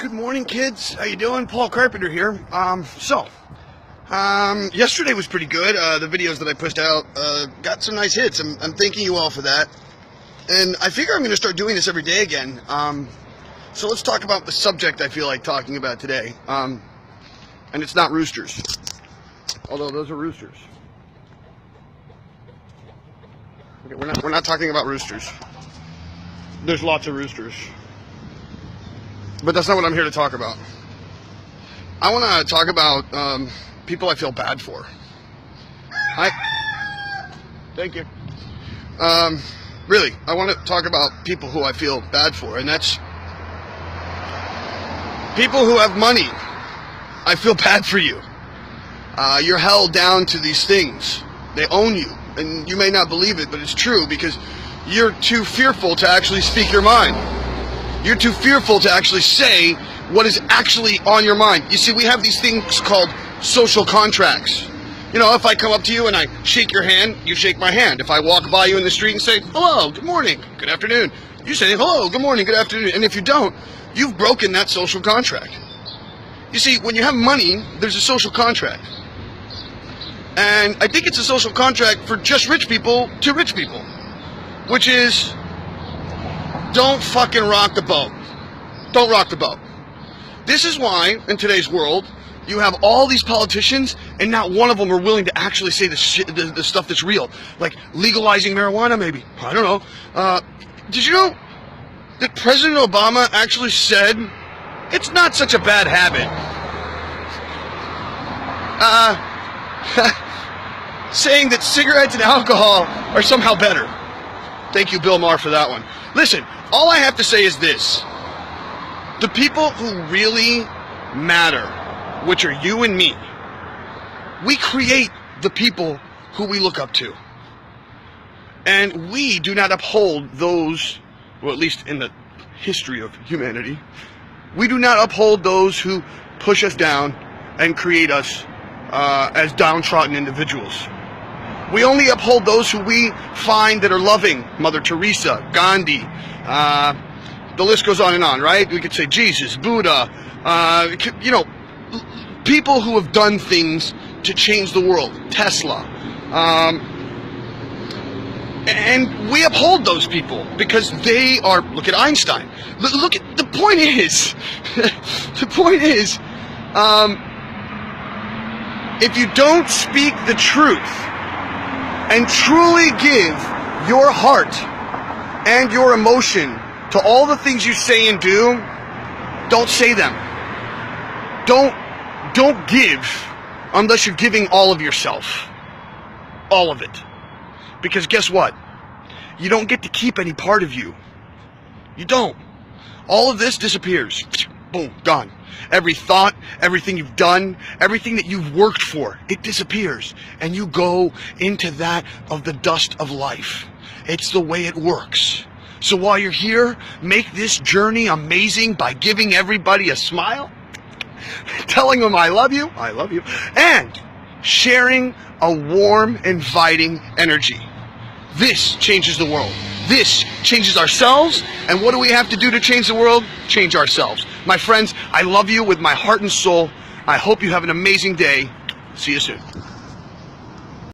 Good morning, kids. How you doing? Paul Carpenter here. Yesterday was pretty good. The videos that I pushed out got some nice hits. I'm thanking you all for that. And I figure I'm going to start doing this every day again. So let's talk about the subject I feel like talking about today. And it's not roosters. Although those are roosters. Okay, we're not talking about roosters. There's lots of roosters. But that's not what I'm here to talk about. I want to talk about people I feel bad for. Thank you. Really, I want to talk about people who I feel bad for, and that's people who have money. I feel bad for you. You're held down to these things. They own you, and you may not believe it, but it's true because you're too fearful to actually speak your mind. You're too fearful to actually say what is actually on your mind. You see, we have these things called social contracts. You know, if I come up to you and I shake your hand, you shake my hand. If I walk by you in the street and say, hello, good morning, good afternoon, you say, hello, good morning, good afternoon. And if you don't, you've broken that social contract. You see, when you have money, there's a social contract. And I think it's a social contract for just rich people to rich people, which is, don't fucking rock the boat. Don't rock the boat. This is why, in today's world, you have all these politicians, and not one of them are willing to actually say the stuff that's real. Like legalizing marijuana, maybe. I don't know. Did you know that President Obama actually said it's not such a bad habit? Saying that cigarettes and alcohol are somehow better. Thank you, Bill Maher, for that one. Listen, all I have to say is this. The people who really matter, which are you and me, we create the people who we look up to. And we do not uphold those, well, at least in the history of humanity, we do not uphold those who push us down and create us as downtrodden individuals. We only uphold those who we find that are loving. Mother Teresa, Gandhi, the list goes on and on, right? We could say Jesus, Buddha, you know, people who have done things to change the world, Tesla. And we uphold those people because they are, look at Einstein. Look at, the point is, if you don't speak the truth, and truly give your heart and your emotion to all the things you say and do, don't say them. Don't give unless you're giving all of yourself. All of it. Because guess what? You don't get to keep any part of you. You don't. All of this disappears. Boom, gone. Every thought, everything you've done, everything that you've worked for, it disappears. And you go into that of the dust of life. It's the way it works. So while you're here, make this journey amazing by giving everybody a smile, telling them I love you, and sharing a warm, inviting energy. This changes the world. This changes ourselves, and what do we have to do to change the world? Change ourselves. My friends, I love you with my heart and soul. I hope you have an amazing day. See you soon.